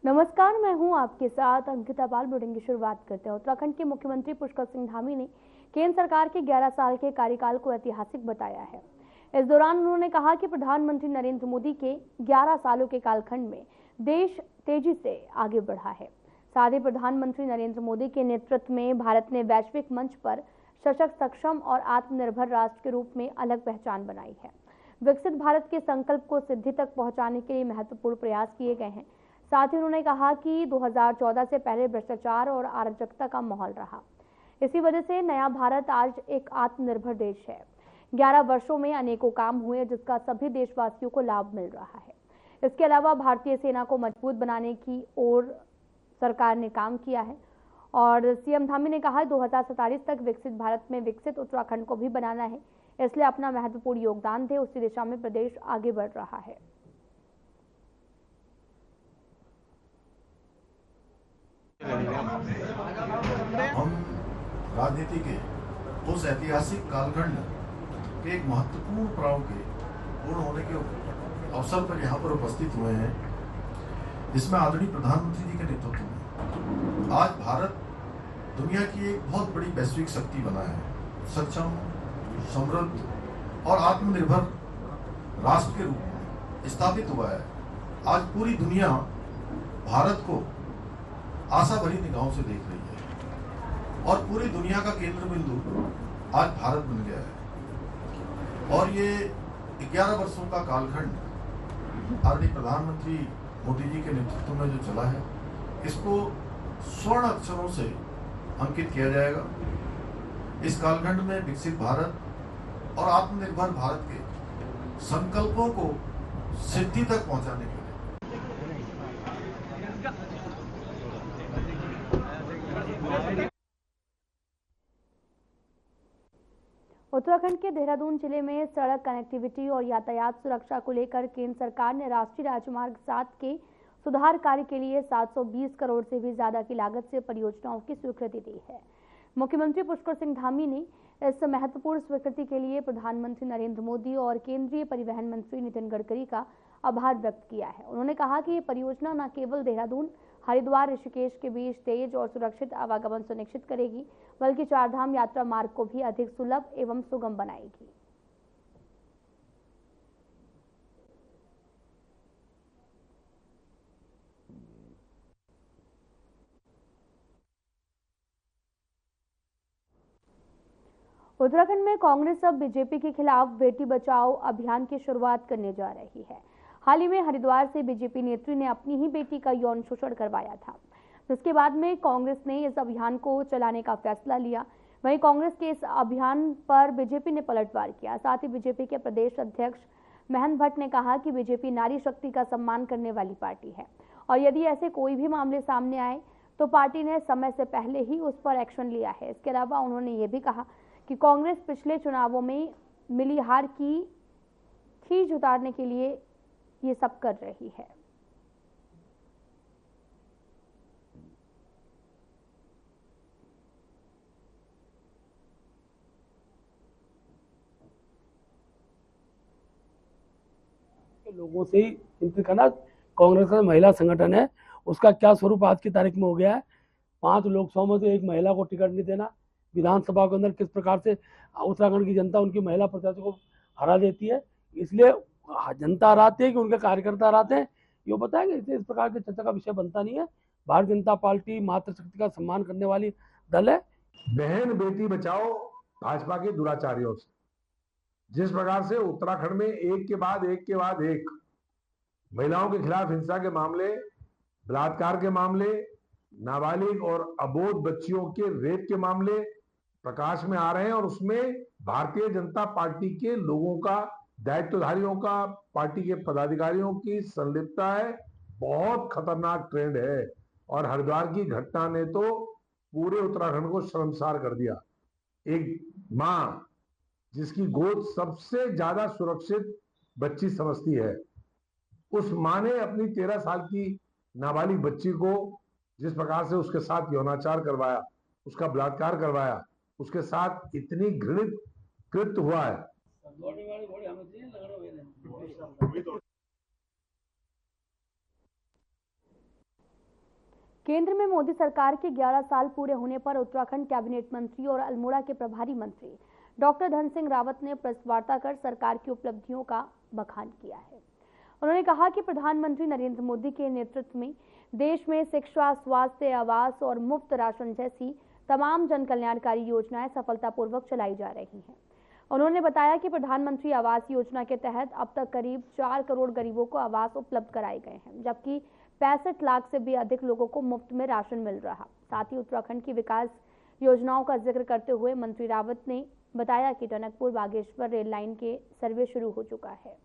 नमस्कार, मैं हूं आपके साथ अंकिता पाल। बुलेटिन की शुरुआत करते हैं। उत्तराखंड के मुख्यमंत्री पुष्कर सिंह धामी ने केंद्र सरकार के 11 साल के कार्यकाल को ऐतिहासिक बताया है। इस दौरान उन्होंने कहा कि प्रधानमंत्री नरेंद्र मोदी के 11 सालों के कालखंड में देश तेजी से आगे बढ़ा है। साथ ही प्रधानमंत्री नरेंद्र मोदी के नेतृत्व में भारत ने वैश्विक मंच पर सशक्त, सक्षम और आत्मनिर्भर राष्ट्र के रूप में अलग पहचान बनाई है। विकसित भारत के संकल्प को सिद्धि तक पहुंचाने के लिए महत्वपूर्ण प्रयास किए गए हैं। साथ ही उन्होंने कहा कि 2014 से पहले भ्रष्टाचार और अराजकता का माहौल रहा। इसी वजह से नया भारत आज एक आत्मनिर्भर देश है। 11 वर्षों में अनेकों काम हुए जिसका सभी देशवासियों को लाभ मिल रहा है। इसके अलावा भारतीय सेना को मजबूत बनाने की ओर सरकार ने काम किया है और सीएम धामी ने कहा 2047 तक विकसित भारत में विकसित उत्तराखंड को भी बनाना है, इसलिए अपना महत्वपूर्ण योगदान दे। उसी दिशा में प्रदेश आगे बढ़ रहा है। हम राजनीति के उस ऐतिहासिक कालखंड के एक महत्वपूर्ण पड़ाव के पूर्ण होने के अवसर पर यहाँ पर उपस्थित हुए हैं, जिसमें आदरणीय प्रधानमंत्री जी के नेतृत्व में आज भारत दुनिया की एक बहुत बड़ी वैश्विक शक्ति बना है। सक्षम, समृद्ध और आत्मनिर्भर राष्ट्र के रूप में स्थापित हुआ है। आज पूरी दुनिया भारत को आशा भरी निगाहों से देख रही है और पूरी दुनिया का केंद्र बिंदु आज भारत बन गया है। और ये 11 वर्षों का कालखंड आदरणीय प्रधानमंत्री मोदी जी के नेतृत्व में जो चला है, इसको स्वर्ण अक्षरों से अंकित किया जाएगा। इस कालखंड में विकसित भारत और आत्मनिर्भर भारत के संकल्पों को सिद्धि तक पहुंचाने के लिए उत्तराखंड के देहरादून जिले में सड़क कनेक्टिविटी और यातायात सुरक्षा को लेकर केंद्र सरकार ने राष्ट्रीय राजमार्ग 7 के सुधार कार्य के लिए 720 करोड़ से भी ज्यादा की लागत से परियोजनाओं की स्वीकृति दी है। मुख्यमंत्री पुष्कर सिंह धामी ने इस महत्वपूर्ण स्वीकृति के लिए प्रधानमंत्री नरेंद्र मोदी और केंद्रीय परिवहन मंत्री नितिन गडकरी का आभार व्यक्त किया है। उन्होंने कहा कि ये परियोजना न केवल देहरादून, हरिद्वार, ऋषिकेश के बीच तेज और सुरक्षित आवागमन सुनिश्चित करेगी, बल्कि चारधाम यात्रा मार्ग को भी अधिक सुलभ एवं सुगम बनाएगी। उत्तराखंड में कांग्रेस अब बीजेपी के खिलाफ बेटी बचाओ अभियान की शुरुआत करने जा रही है। हाल ही में हरिद्वार से बीजेपी नेत्री ने अपनी ही बेटी का यौन शोषण करवाया था, जिसके बाद में कांग्रेस ने इस अभियान को चलाने का फैसला लिया। वहीं कांग्रेस के इस अभियान पर बीजेपी ने पलटवार किया। साथ ही बीजेपी के प्रदेश अध्यक्ष महंत भट्ट ने कहा कि बीजेपी नारी शक्ति का सम्मान करने वाली पार्टी है और यदि ऐसे कोई भी मामले सामने आए तो पार्टी ने समय से पहले ही उस पर एक्शन लिया है। इसके अलावा उन्होंने ये भी कहा कि कांग्रेस पिछले चुनावों में मिली हार की खींच उतारने के लिए ये सब कर रही है। लोगों से ही चिंतित करना। कांग्रेस का महिला संगठन है, उसका क्या स्वरूप आज की तारीख में हो गया है। 5 लोकसभा में से एक महिला को टिकट नहीं देना, विधानसभा के अंदर किस प्रकार से उत्तराखंड की जनता उनकी महिला प्रत्याशी को हरा देती है। इसलिए जनता हराती है कि उनके कार्यकर्ता हराते हैं, ये बताएंगे। इसलिए इस प्रकार की चर्चा का विषय बनता नहीं है। भारतीय जनता पार्टी मातृशक्ति का सम्मान करने वाली दल है। बहन बेटी बचाओ भाजपा के दुराचारियों से जिस प्रकार से उत्तराखंड में एक के बाद एक महिलाओं के खिलाफ हिंसा के मामले, बलात्कार के मामले, नाबालिग और अबोध बच्चियों के रेप के मामले प्रकाश में आ रहे हैं और उसमें भारतीय जनता पार्टी के लोगों का, दायित्वधारियों का, पार्टी के पदाधिकारियों की संलिप्तता है। बहुत खतरनाक ट्रेंड है और हरिद्वार की घटना ने तो पूरे उत्तराखंड को शर्मसार कर दिया। एक मां जिसकी गोद सबसे ज्यादा सुरक्षित बच्ची समझती है, उस मां ने अपनी 13 साल की नाबालिग बच्ची को जिस प्रकार से उसके साथ यौनाचार करवाया, उसका बलात्कार करवाया, उसके साथ इतनी घृणित कृत्य हुआ है। केंद्र में मोदी सरकार के 11 साल पूरे होने पर उत्तराखंड कैबिनेट मंत्री और अल्मोड़ा के प्रभारी मंत्री डॉक्टर धन सिंह रावत ने प्रेस वार्ता कर सरकार की उपलब्धियों का बखान किया है। उन्होंने कहा कि प्रधानमंत्री नरेंद्र मोदी के नेतृत्व में देश में शिक्षा, स्वास्थ्य, आवास और मुफ्त राशन जैसी तमाम जन कल्याणकारी योजनाएं सफलतापूर्वक चलाई जा रही हैं। उन्होंने बताया कि प्रधानमंत्री आवास योजना के तहत अब तक करीब 4 करोड़ गरीबों को आवास उपलब्ध कराए गए हैं, जबकि 65 लाख से भी अधिक लोगों को मुफ्त में राशन मिल रहा। साथ ही उत्तराखंड की विकास योजनाओं का जिक्र करते हुए मंत्री रावत ने बताया कि टनकपुर बागेश्वर रेल लाइन के सर्वे शुरू हो चुका है।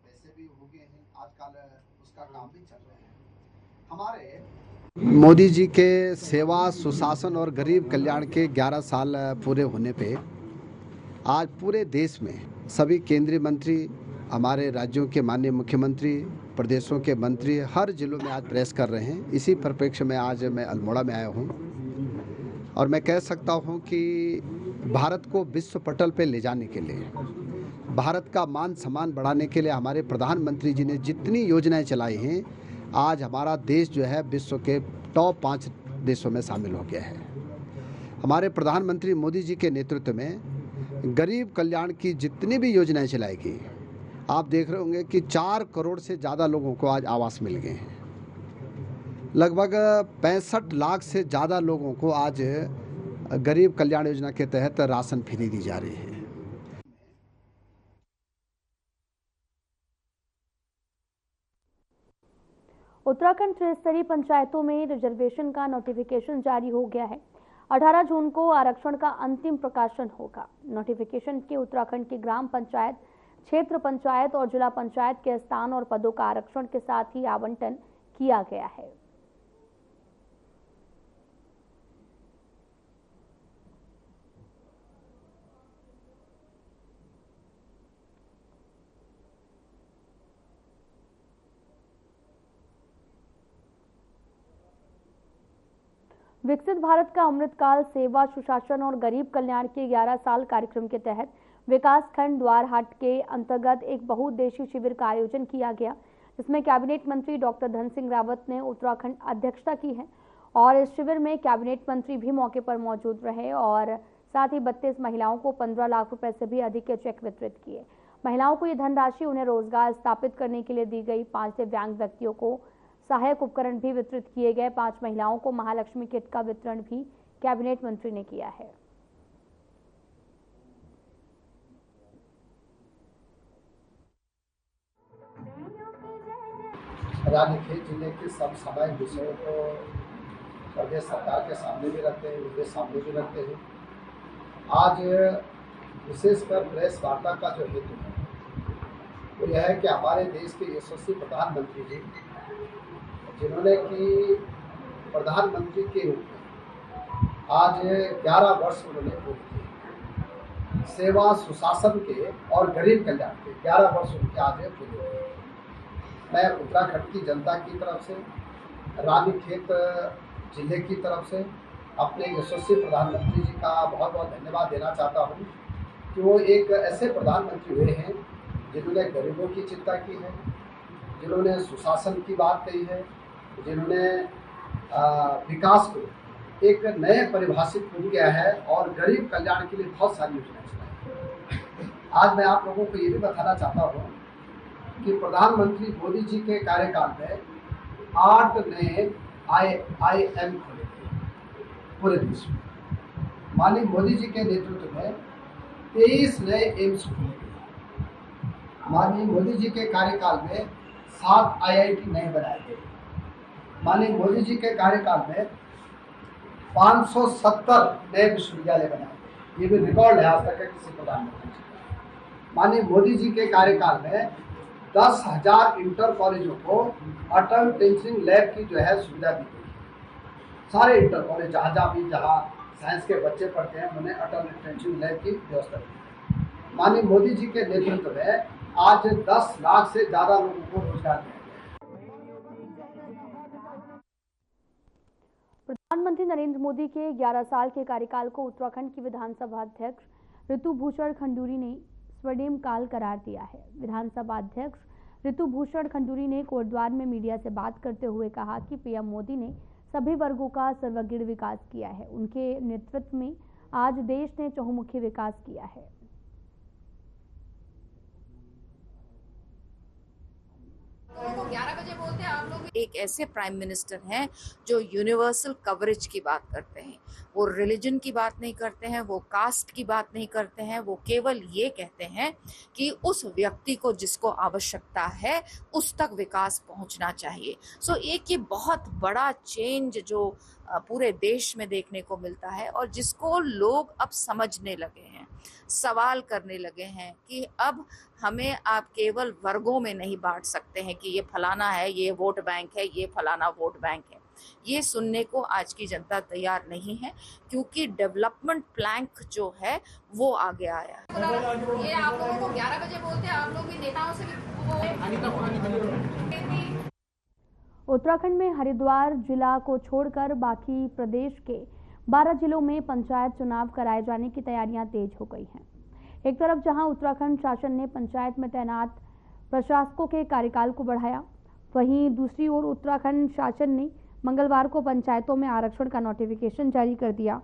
पैसे भी हो गए हैं, आजकल उसका काम भी चल रहा है। हमारे मोदी जी के सेवा, सुशासन और गरीब कल्याण के 11 साल पूरे होने पे आज पूरे देश में सभी केंद्रीय मंत्री, हमारे राज्यों के माननीय मुख्यमंत्री, प्रदेशों के मंत्री हर जिलों में आज प्रेस कर रहे हैं। इसी परिप्रेक्ष्य में आज मैं अल्मोड़ा में आया हूं और मैं कह सकता हूं कि भारत को विश्व पटल पे ले जाने के लिए, भारत का मान सम्मान बढ़ाने के लिए हमारे प्रधानमंत्री जी ने जितनी योजनाएं चलाई हैं, आज हमारा देश जो है विश्व के टॉप 5 देशों में शामिल हो गया है। हमारे प्रधानमंत्री मोदी जी के नेतृत्व में गरीब कल्याण की जितनी भी योजनाएं चलाई गई, आप देख रहे होंगे कि 4 करोड़ से ज़्यादा लोगों को आज आवास मिल गए हैं। लगभग 65 लाख से ज़्यादा लोगों को आज गरीब कल्याण योजना के तहत राशन फ्री दी जा रही है। उत्तराखंड त्रिस्तरीय पंचायतों में रिजर्वेशन का नोटिफिकेशन जारी हो गया है। 18 जून को आरक्षण का अंतिम प्रकाशन होगा। नोटिफिकेशन के उत्तराखंड की ग्राम पंचायत, क्षेत्र पंचायत और जिला पंचायत के स्थान और पदों का आरक्षण के साथ ही आवंटन किया गया है। विकसित भारत का अमृतकाल सेवा, सुशासन और गरीब कल्याण के 11 साल कार्यक्रम के तहत विकास खंड द्वारहाट के अंतर्गत एक बहुउद्देशीय शिविर का आयोजन किया गया, जिसमें कैबिनेट मंत्री डॉक्टर धन सिंह रावत ने उत्तराखंड अध्यक्षता की है। और इस शिविर में कैबिनेट मंत्री भी मौके पर मौजूद रहे और साथ ही 32 महिलाओं को 15 लाख रुपए से भी अधिक के चेक वितरित किए। महिलाओं को ये धनराशि उन्हें रोजगार स्थापित करने के लिए दी गई। 5 दिव्यांग व्यक्तियों को सहायक उपकरण भी वितरित किए गए। 5 महिलाओं को महालक्ष्मी किट का वितरण भी कैबिनेट मंत्री ने किया है। रानीखेत जिले के सब सामाजिक विषयों को प्रदेश सरकार के सामने भी रखते हैं, उनके सामने भी रखते हैं। आज विशेषकर प्रेस वार्ता का जो हेतु है वो यह है कि हमारे देश के यशस्वी प्रधानमंत्री जी, जिन्होंने कि प्रधानमंत्री के रूप में आज 11 वर्ष उन्होंने पूरे किए। सेवा, सुशासन के और गरीब कल्याण के 11 वर्ष उनके आज पूरे हुए। मैं उत्तराखंड की जनता की तरफ से, रानीखेत जिले की तरफ से अपने यशस्वी प्रधानमंत्री जी का बहुत बहुत धन्यवाद देना चाहता हूँ कि वो एक ऐसे प्रधानमंत्री हुए हैं जिन्होंने गरीबों की चिंता की है, जिन्होंने सुशासन की बात कही है, जिन्होंने विकास को एक नए परिभाषित किया है और गरीब कल्याण के लिए बहुत सारी योजनाएं चलाई। आज मैं आप लोगों को ये भी बताना चाहता हूँ कि प्रधानमंत्री मोदी जी के कार्यकाल में 8 नए IIM खोले थे पूरे देश में। माननीय मोदी जी के नेतृत्व में 23 नए एम्स खोले गए। माननीय मोदी जी के कार्यकाल में 7 IIT नए बनाए गए। माननीय मोदी जी के कार्यकाल में 570 नए विश्वविद्यालय बनाए गए। ये भी रिकॉर्ड है आज तक के किसी प्रधानमंत्री जी का। माननीय मोदी जी के कार्यकाल में 10,000 इंटर कॉलेजों को अटल टिंकरिंग लैब की जो है सुविधा दी गई। सारे इंटर कॉलेज जहाँ साइंस के बच्चे पढ़ते हैं उन्हें अटल टिंकरिंग लैब की व्यवस्था दी। माननीय मोदी जी के नेतृत्व में आज 10 लाख से ज़्यादा लोगों को रोजगार दिया। प्रधानमंत्री नरेंद्र मोदी के 11 साल के कार्यकाल को उत्तराखंड की विधानसभा अध्यक्ष ऋतु भूषण खंडूरी ने स्वर्णिम काल करार दिया है। विधानसभा अध्यक्ष ऋतु भूषण खंडूरी ने कोटद्वार में मीडिया से बात करते हुए कहा कि पीएम मोदी ने सभी वर्गों का सर्वग्र विकास किया है। उनके नेतृत्व में आज देश ने चहुमुखी विकास किया है। को 11 बजे बोलते हैं आप लोग। एक ऐसे प्राइम मिनिस्टर हैं जो यूनिवर्सल कवरेज की बात करते हैं, वो रिलीजन की बात नहीं करते हैं, वो कास्ट की बात नहीं करते हैं, वो केवल ये कहते हैं कि उस व्यक्ति को जिसको आवश्यकता है उस तक विकास पहुंचना चाहिए। सो एक ये बहुत बड़ा चेंज जो पूरे देश में देखने को मिलता है और जिसको लोग अब समझने लगे हैं, सवाल करने लगे हैं कि अब हमें आप केवल वर्गों में नहीं बांट सकते हैं कि ये फलाना है, ये वोट बैंक है, ये फलाना वोट बैंक है। ये सुनने को आज की जनता तैयार नहीं है, क्योंकि डेवलपमेंट प्लैंक जो है वो आगे आया है। ये आप लोगों को 11 बजे बोलते हैं, आप लोग भी नेताओं से उत्तराखंड में हरिद्वार जिला को छोड़कर बाकी प्रदेश के 12 जिलों में पंचायत चुनाव कराए जाने की तैयारियां तेज हो गई हैं। एक तरफ जहां उत्तराखंड शासन ने पंचायत में तैनात प्रशासकों के कार्यकाल को बढ़ाया, वहीं दूसरी ओर उत्तराखंड शासन ने मंगलवार को पंचायतों में आरक्षण का नोटिफिकेशन जारी कर दिया।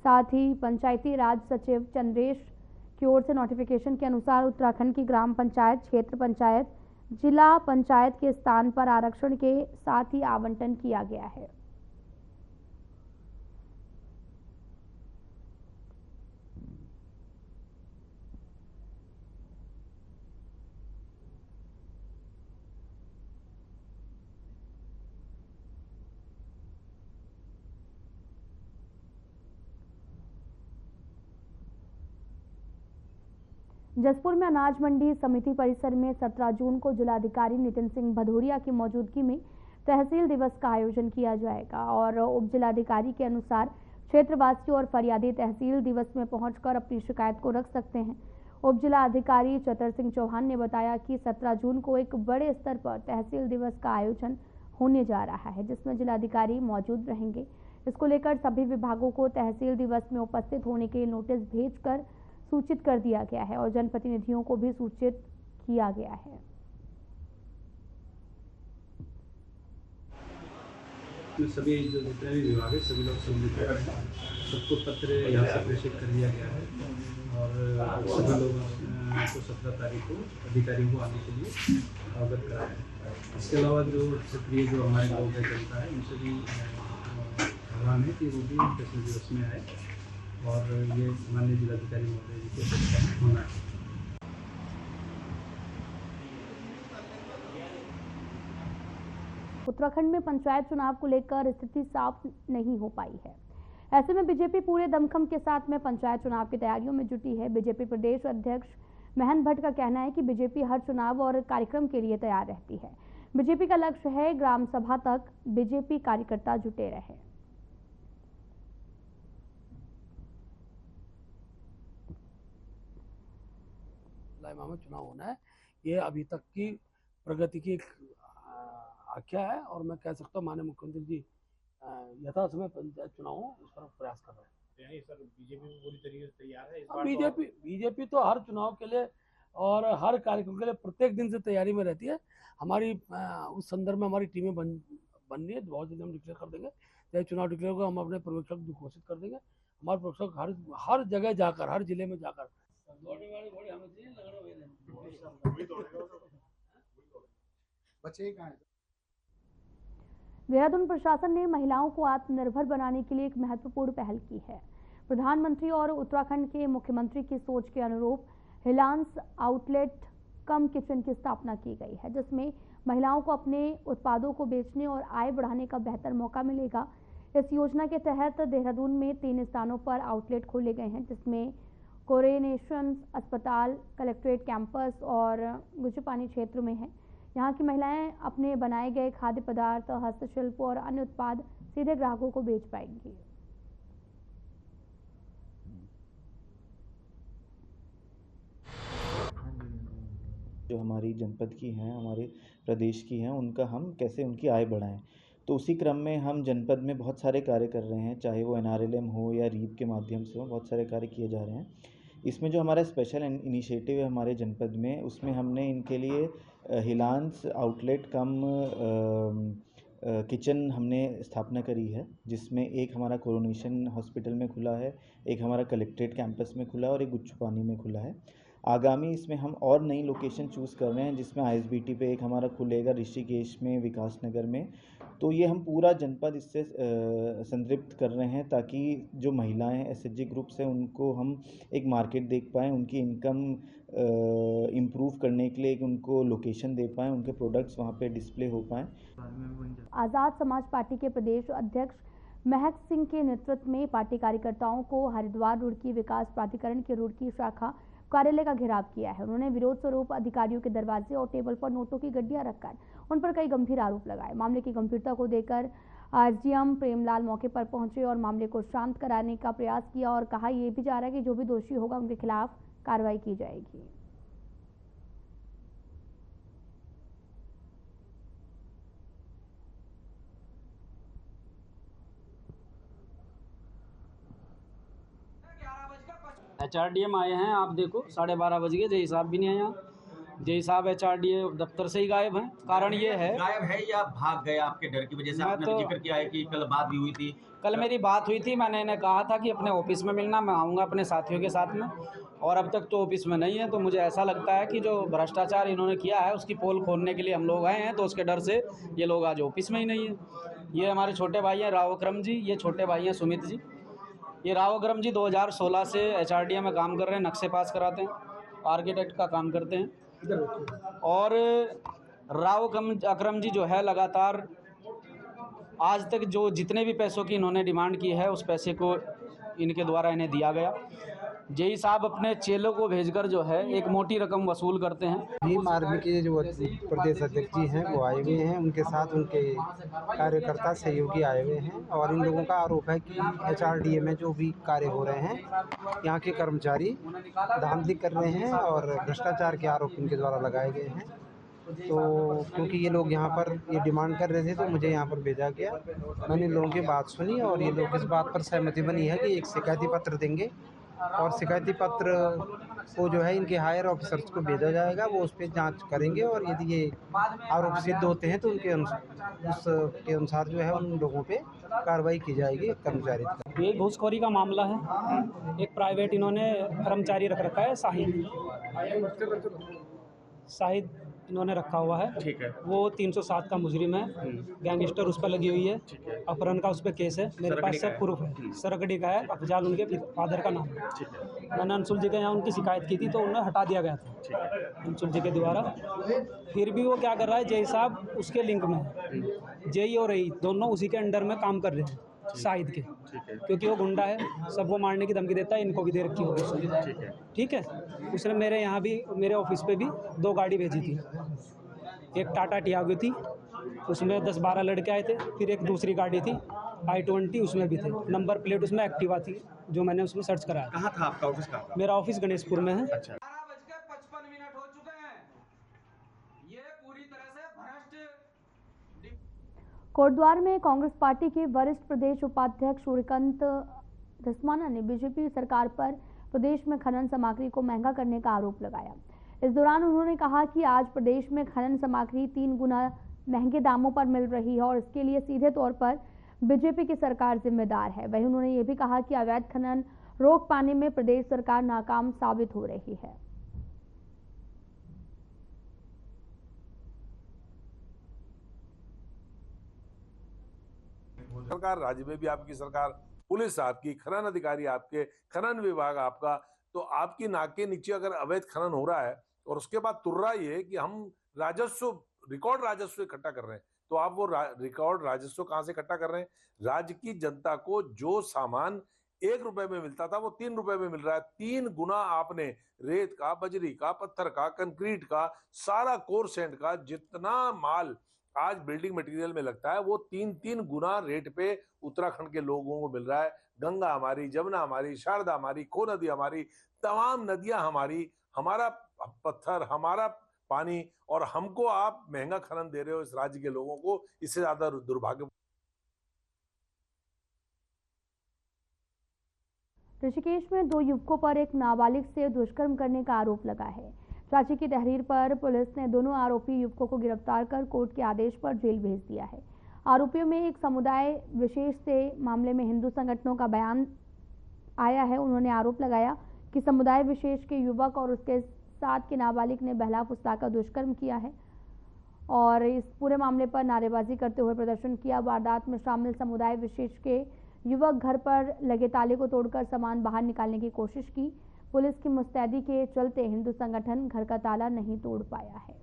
साथ ही पंचायती राज सचिव चंद्रेश की ओर से नोटिफिकेशन के अनुसार उत्तराखंड की ग्राम पंचायत, क्षेत्र पंचायत, जिला पंचायत के स्थान पर आरक्षण के साथ ही आवंटन किया गया है। जसपुर में अनाज मंडी समिति परिसर में 17 जून को जिलाधिकारी नितिन सिंह भदौरिया की मौजूदगी में तहसील दिवस का आयोजन किया जाएगा और उप जिलाधिकारी के अनुसार क्षेत्रवासियों और फरियादी तहसील दिवस में पहुंचकर अपनी शिकायत को रख सकते हैं। उप जिलाधिकारी चतर सिंह चौहान ने बताया कि 17 जून को एक बड़े स्तर पर तहसील दिवस का आयोजन होने जा रहा है, जिसमें जिलाधिकारी मौजूद रहेंगे। इसको लेकर सभी विभागों को तहसील दिवस में उपस्थित होने के नोटिस भेजकर सूचित कर दिया गया है और जनप्रतिनिधियों को भी सूचित किया गया है। सभी जो जितने भी विभाग है सभी लोग सम्मिलित हैं, सबको पत्र यहाँ से प्रेषित कर दिया गया है और सभी लोग को 17 तारीख को अधिकारियों को आने के लिए अवगत कराएं। इसके अलावा जो सक्रिय जो हमारे लोग हैं, जनता है, उनसे भी आह्वान है कि वो भी तहसील दिवस में आए और ये माननीय जिलाधिकारी महोदय जी के साथ होना है। उत्तराखंड में पंचायत चुनाव को लेकर स्थिति साफ नहीं हो पाई है। ऐसे में बीजेपी पूरे दमखम के साथ में पंचायत चुनाव की तैयारियों में जुटी है। बीजेपी प्रदेश अध्यक्ष महंत भट्ट का कहना है कि बीजेपी हर चुनाव और कार्यक्रम के लिए तैयार रहती है। बीजेपी का लक्ष्य है ग्राम सभा तक बीजेपी कार्यकर्ता जुटे रहे। में चुनाव होना है, ये अभी तक की प्रगति की आख्या है और मैं कह सकता हूँ माननीय मुख्यमंत्री जी यथा समय पंचायत चुनाव हो इस पर प्रयास कर रहे हैं। सर बीजेपी पूरी तरीके से तैयार है इस बार। बीजेपी तो हर चुनाव के लिए और हर कार्यक्रम के लिए प्रत्येक दिन से तैयारी में रहती है। हमारी उस संदर्भ में हमारी टीमें बन रही है, बहुत जल्दी हम डिक्लेयर कर देंगे। जब चुनाव डिक्लेयर होगा हम अपने पर्यवेक्षक घोषित कर देंगे। हमारे पर्यवेक्षक हर जगह जाकर, हर जिले में जाकर देहरादून प्रशासन ने महिलाओं को आत्मनिर्भर बनाने के लिए एक महत्वपूर्ण पहल की है। प्रधानमंत्री और उत्तराखंड के मुख्यमंत्री की सोच के अनुरूप हिलांस आउटलेट कम किचन की स्थापना की गई है, जिसमें महिलाओं को अपने उत्पादों को बेचने और आय बढ़ाने का बेहतर मौका मिलेगा। इस योजना के तहत देहरादून में 3 स्थानों पर आउटलेट खोले गए हैं, जिसमें कोरोनेशन अस्पताल, कलेक्ट्रेट कैंपस और गुजपानी क्षेत्र में है। यहाँ की महिलाएं अपने बनाए गए खाद्य पदार्थ, हस्तशिल्प और अन्य उत्पाद सीधे ग्राहकों को बेच पाएंगी। जो हमारी जनपद की हैं, हमारे प्रदेश की हैं, उनका हम कैसे उनकी आय बढ़ाएं, तो उसी क्रम में हम जनपद में बहुत सारे कार्य कर रहे हैं, चाहे वो NRLM हो या रीप के माध्यम से हो, बहुत सारे कार्य किए जा रहे हैं। इसमें जो हमारा स्पेशल इनिशिएटिव है हमारे जनपद में, उसमें हमने इनके लिए हिलांस आउटलेट कम किचन हमने स्थापना करी है, जिसमें एक हमारा कोरोनेशन हॉस्पिटल में खुला है, एक हमारा कलेक्ट्रेट कैंपस में खुला है और एक गुच्छपानी में खुला है। आगामी इसमें हम और नई लोकेशन चूज़ कर रहे हैं, जिसमें ISBT पे एक हमारा खुलेगा ऋषिकेश में, विकास नगर में। तो ये हम पूरा जनपद इससे संतृप्त कर रहे हैं, ताकि जो महिलाएं SHG ग्रुप से उनको हम एक मार्केट देख पाएँ, उनकी इनकम इम्प्रूव करने के लिए एक उनको लोकेशन दे पाएँ, उनके प्रोडक्ट्स वहाँ पे डिस्प्ले हो पाएँ। आज़ाद समाज पार्टी के प्रदेश अध्यक्ष महक सिंह के नेतृत्व में पार्टी कार्यकर्ताओं को हरिद्वार रुड़की विकास प्राधिकरण की रुड़की शाखा कार्यालय का घेराव किया है। उन्होंने विरोध स्वरूप अधिकारियों के दरवाजे और टेबल पर नोटों की गड्डियां रखकर उन पर कई गंभीर आरोप लगाए। मामले की गंभीरता को देखकर SDM प्रेमलाल मौके पर पहुंचे और मामले को शांत कराने का प्रयास किया और कहा यह भी जा रहा है कि जो भी दोषी होगा उनके खिलाफ कार्रवाई की जाएगी। HRDM आए हैं, आप देखो 12:30 बज गए, जय साहब भी नहीं आए यहाँ। जय साहब HRDA दफ्तर से ही गायब हैं। कारण ये है, गायब है या भाग गए आपके डर की वजह से? आपने तो जिक्र किया है कि कल बात भी हुई थी। कल मेरी बात हुई थी, मैंने इन्हें कहा था कि अपने ऑफिस में मिलना, मैं आऊँगा अपने साथियों के साथ में, और अब तक तो ऑफिस में नहीं है। तो मुझे ऐसा लगता है कि जो भ्रष्टाचार इन्होंने किया है उसकी पोल खोलने के लिए हम लोग आए हैं, तो उसके डर से ये लोग आज ऑफिस में ही नहीं है। ये हमारे छोटे भाई हैं राव अकरम जी, ये छोटे भाई हैं सुमित जी। ये राव अकरम जी 2016 से HRDA में काम कर रहे हैं, नक्शे पास कराते हैं, आर्किटेक्ट का काम करते हैं। और राव अकरम जी जो है लगातार आज तक जो जितने भी पैसों की इन्होंने डिमांड की है उस पैसे को इनके द्वारा इन्हें दिया गया। जेई साहब अपने चेलों को भेजकर जो है एक मोटी रकम वसूल करते हैं। भीम आर्मी के जो प्रदेश अध्यक्ष जी हैं वो आए हुए हैं, उनके साथ उनके कार्यकर्ता सहयोगी आए हुए हैं, और इन लोगों का आरोप है कि HRDA में जो भी कार्य हो रहे हैं यहाँ के कर्मचारी धांधली कर रहे हैं और भ्रष्टाचार के आरोप इनके द्वारा लगाए गए हैं। तो क्योंकि ये लोग यहाँ पर ये डिमांड कर रहे थे तो मुझे यहाँ पर भेजा गया। मैंने इन लोगों की बात सुनी और ये लोग इस बात पर सहमति बनी है कि एक शिकायती पत्र देंगे और शिकायती पत्र को जो है इनके हायर ऑफिसर्स को भेजा जाएगा, वो उस पर जांच करेंगे और यदि ये आरोप सिद्ध होते हैं तो उनके अनुसार जो है उन लोगों पे कार्रवाई की जाएगी कर्मचारी। ये घूसखोरी का मामला है। एक प्राइवेट इन्होंने कर्मचारी रख रखा है, शाहिद इन्होंने रखा हुआ है। ठीक है। वो 307 का मुजरिम है, गैंगस्टर उस पर लगी हुई है, अपहरण का उस पर केस है। मेरे पास सब प्रूफ है। सरगड़ी का है, अफजाल उनके फादर का नाम है। मैंने अंशुल जी के यहाँ उनकी शिकायत की थी तो उन्हें हटा दिया गया था अंशुल जी के द्वारा। फिर भी वो क्या कर रहा है, जेई साहब उसके लिंक में है। जेई और रई दोनों उसी के अंडर में काम कर रहे हैं शाहिद के, क्योंकि वो गुंडा है, सबको मारने की धमकी देता है, इनको भी दे रखी होगी उसने। ठीक है। उसने मेरे यहाँ भी, मेरे ऑफिस पे भी 2 गाड़ी भेजी थी। एक टाटा टियागो थी, उसमें 10-12 लड़के आए थे। फिर एक दूसरी गाड़ी थी i20, उसमें भी थे। नंबर प्लेट उसमें एक्टिवा थी, जो मैंने उसमें सर्च कराया। कहाँ था आपका ऑफिस? कहाँ था? मेरा ऑफिस गणेशपुर में है। अच्छा। कोटद्वार में कांग्रेस पार्टी के वरिष्ठ प्रदेश उपाध्यक्ष सूर्यकांत धस्माना ने बीजेपी सरकार पर प्रदेश में खनन सामग्री को महंगा करने का आरोप लगाया। इस दौरान उन्होंने कहा कि आज प्रदेश में खनन सामग्री 3 गुना महंगे दामों पर मिल रही है और इसके लिए सीधे तौर पर बीजेपी की सरकार जिम्मेदार है। वहीं उन्होंने ये भी कहा कि अवैध खनन रोक पाने में प्रदेश सरकार नाकाम साबित हो रही है। सरकार, राज्य में भी आपकी सरकार, पुलिस आपकी, खनन अधिकारी आपके, खनन विभाग आपका, तो आपकी नाक के नीचे अगर अवैध खनन हो रहा है और उसके बाद तुर्रा ये कि हम राजस्व, रिकॉर्ड राजस्व इकट्ठा कर रहे हैं, तो आप वो रिकॉर्ड राजस्व कहां से इकट्ठा कर रहे हैं? राज्य की जनता को जो सामान 1 रुपए में मिलता था वो 3 रुपए में मिल रहा है। 3 गुना आपने रेत का, बजरी का, पत्थर का, कंक्रीट का, सारा कोर सैंड का जितना माल आज बिल्डिंग मटेरियल में लगता है वो 3-3 गुना रेट पे उत्तराखंड के लोगों को मिल रहा है। गंगा हमारी, जमुना हमारी, शारदा हमारी, खो नदी हमारी, तमाम नदियां हमारी, हमारा पत्थर, हमारा पानी, और हमको आप महंगा खनन दे रहे हो इस राज्य के लोगों को। इससे ज्यादा दुर्भाग्य। ऋषिकेश में 2 युवकों पर एक नाबालिग से दुष्कर्म करने का आरोप लगा है। चाची की तहरीर पर पुलिस ने दोनों आरोपी युवकों को गिरफ्तार कर कोर्ट के आदेश पर जेल भेज दिया है। आरोपियों में एक समुदाय विशेष से मामले में हिंदू संगठनों का बयान आया है। उन्होंने आरोप लगाया कि समुदाय विशेष के युवक और उसके साथ के नाबालिग ने बहला फुसलाकर दुष्कर्म किया है और इस पूरे मामले पर नारेबाजी करते हुए प्रदर्शन किया। वारदात में शामिल समुदाय विशेष के युवक घर पर लगे ताले को तोड़कर सामान बाहर निकालने की कोशिश की। पुलिस की मुस्तैदी के चलते हिंदू संगठन घर का ताला नहीं तोड़ पाया है।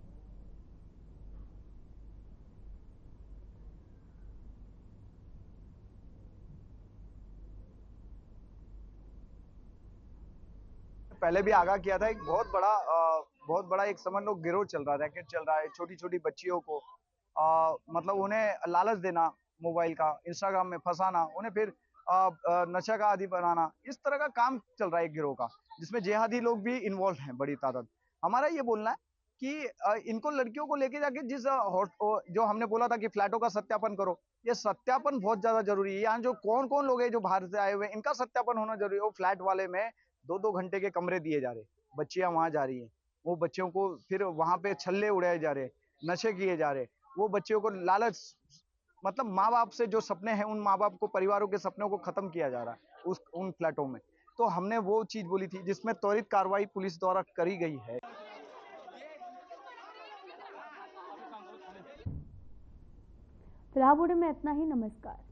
पहले भी आगाह किया था, एक बहुत बड़ा एक समझ लो गिरोह चल रहा है, रैकेट चल रहा है। छोटी छोटी बच्चियों को मतलब उन्हें लालच देना, मोबाइल का, इंस्टाग्राम में फंसाना, उन्हें फिर नशा का आदी बनाना, इस तरह का काम चल रहा है एक गिरोह का, जिसमें जिहादी लोग भी इन्वॉल्व हैं बड़ी तादाद। हमारा ये बोलना है कि इनको लड़कियों को लेके जाके जो हमने बोला था कि फ्लैटों का सत्यापन करो, ये सत्यापन बहुत ज्यादा जरूरी है। यहाँ जो कौन कौन लोग हैं जो बाहर से आए हुए हैं, इनका सत्यापन होना जरूरी है। वो फ्लैट वाले में 2-2 घंटे के कमरे दिए जा रहे, बच्चियां वहां जा रही हैं, वो बच्चों को फिर वहां पे छल्ले उड़ाए जा रहे, नशे किए जा रहे, वो बच्चियों को लालच, मतलब माँ बाप से जो सपने हैं, उन माँ बाप को, परिवारों के सपनों को खत्म किया जा रहा है उन फ्लैटों में। तो हमने वो चीज बोली थी जिसमें त्वरित कार्रवाई पुलिस द्वारा करी गई है। फिलहाल में इतना ही। नमस्कार।